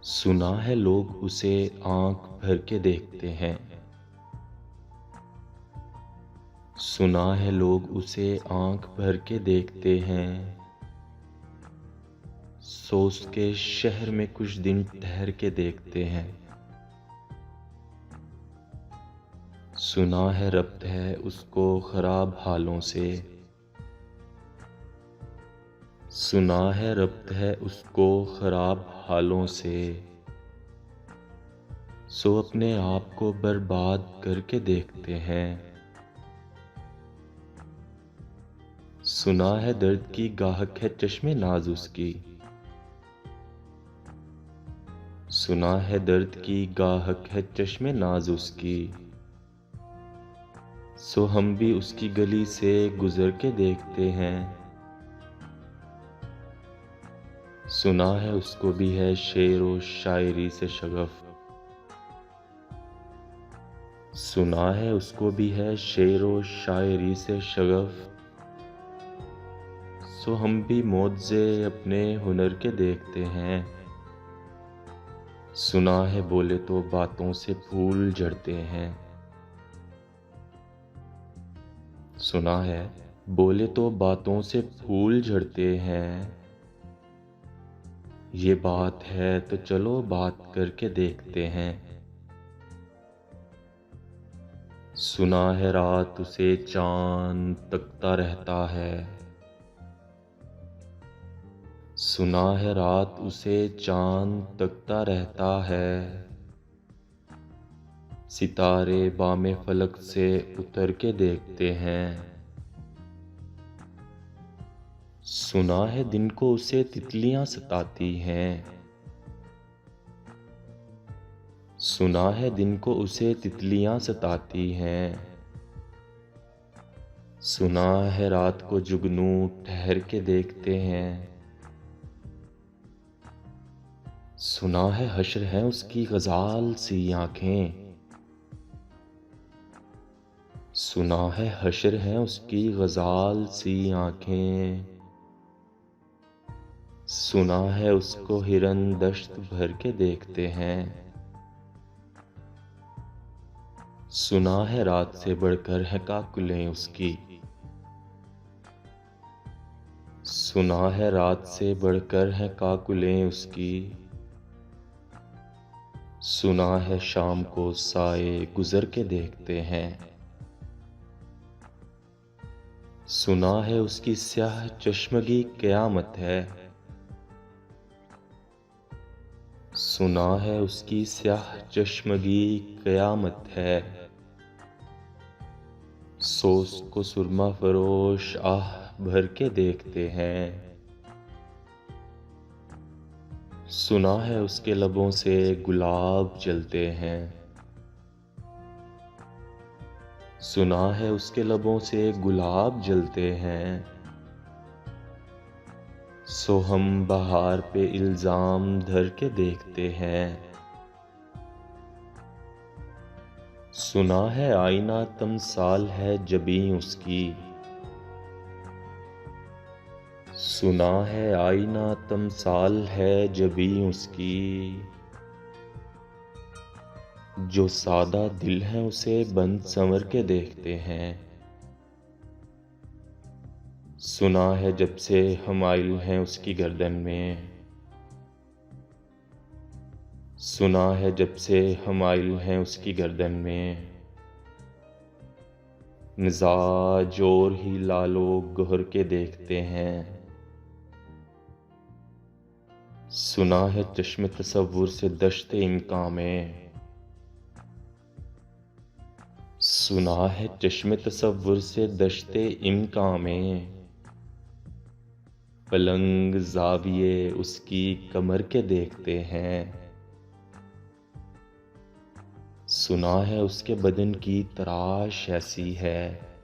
सुना है लोग उसे आंख भर के देखते हैं। सुना है लोग उसे आंख भर के देखते हैं। सोच के शहर में कुछ दिन ठहर के देखते हैं। सुना है रब्त है उसको खराब हालों से। सुना है रब्त है उसको खराब हालों से। सो अपने आप को बर्बाद करके देखते हैं। सुना है दर्द की गाहक है चश्मे नाज उसकी। सुना है दर्द की गाहक है चश्मे नाज उसकी। सो हम भी उसकी गली से गुजर के देखते हैं। सुना है उसको भी है शेर व शायरी से शगफ। सुना है उसको भी है शेर व शायरी से शगफ। सो हम भी मौजे अपने हुनर के देखते हैं। सुना है बोले तो बातों से फूल झड़ते हैं। सुना है बोले तो बातों से फूल झड़ते हैं। ये बात है तो चलो बात करके देखते हैं। सुना है रात उसे चांद तकता रहता है। सुना है रात उसे चांद तकता रहता है। सितारे बामे फलक से उतर के देखते हैं। सुना है दिन को उसे तितलियां सताती हैं। सुना है दिन को उसे तितलियां सताती हैं। सुना है रात को जुगनू ठहर के देखते हैं। सुना है हश्र है उसकी गजाल सी आंखें। सुना है हश्र है उसकी गजाल सी आंखें। सुना है उसको हिरन दश्त भर के देखते हैं। सुना है रात से बढ़कर है काकुलें उसकी। सुना है रात से बढ़कर है काकुलें उसकी। सुना है शाम को साए गुजर के देखते हैं। सुना है उसकी स्याह चश्मगी क़यामत है। सुना है उसकी स्याह चश्मगी क़यामत है। सोस को सुरमा फरोश आह भर के देखते हैं। सुना है उसके लबों से गुलाब जलते हैं। सुना है उसके लबों से गुलाब जलते हैं। सो हम बहार पे इल्जाम धर के देखते हैं। सुना है आईना तमसाल है जबीं उसकी। सुना है आईना तमसाल है जबीं उसकी। जो सादा दिल है उसे बंद संवर के देखते हैं। सुना है जब से हमाइल हैं उसकी गर्दन में। सुना है जब से हमाइल हैं उसकी गर्दन में। मिजाज और ही लालो गहर के देखते हैं। सुना है चश्मे तसव्वुर से दश्ते इम्कां में। सुना है चश्मे तसव्वुर से दश्ते इम्कां में। पलंग जाविये उसकी कमर के देखते हैं। सुना है उसके बदन की तराश ऐसी है।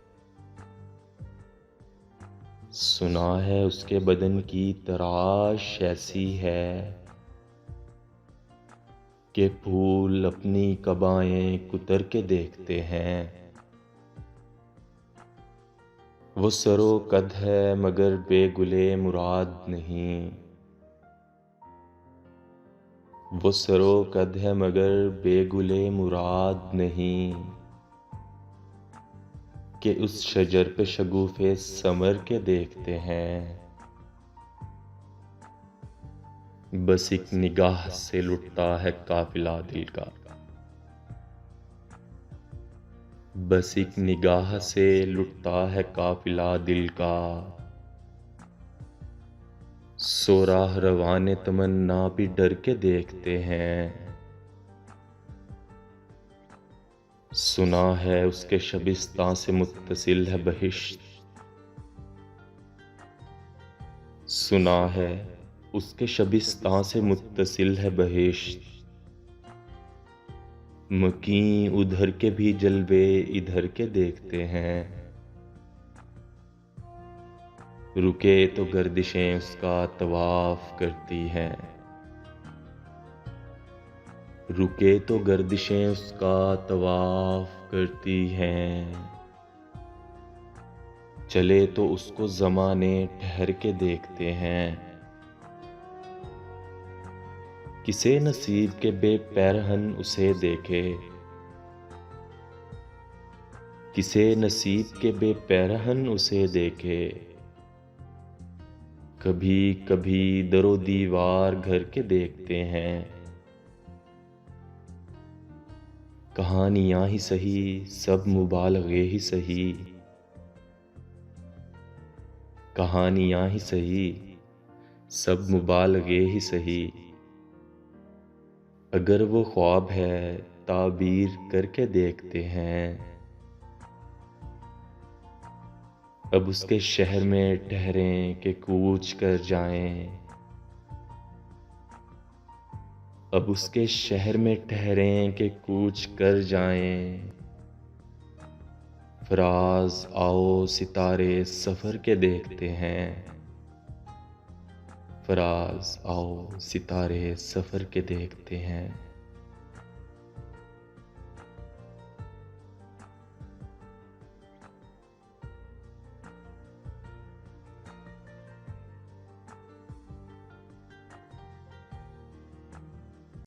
सुना है उसके बदन की तराश ऐसी है कि फूल अपनी कबाएं कुतर के देखते हैं। वो सरो कद है मगर बेगुले मुराद नहीं। वो सरो कद है मगर बेगुले मुराद नहीं, कि उस शजर पे शगुफे समर के देखते हैं। बस एक निगाह से लुटता है काफिला दिल का, बस एक निगाह से लुटता है काफिला दिल का। सो राह रवाने तमन्ना भी डर के देखते हैं। सुना है उसके शबिस्तां से मुत्तसिल है बहिश्त, सुना है उसके शबिस्तां से मुत्तसिल है बहिश्त। मकीं उधर के भी जलवे इधर के देखते हैं। रुके तो गर्दिशें उसका तवाफ करती हैं, रुके तो गर्दिशें उसका तवाफ करती हैं। चले तो उसको ज़माने ठहर के देखते हैं। किसे नसीब के बेपैरहन उसे देखे, किसे नसीब के बेपैरहन उसे देखे। कभी कभी दरो दीवार घर के देखते हैं। कहानियां ही सही सब मुबालगे ही सही, कहानियां ही सही सब मुबालगे ही सही। अगर वो ख्वाब है ताबीर करके देखते हैं। अब उसके शहर में ठहरें कि कूच कर जाएं, अब उसके शहर में ठहरें कि कूच कर जाएं। फराज आओ सितारे सफ़र के देखते हैं, फराज आओ सितारे सफ़र के देखते हैं।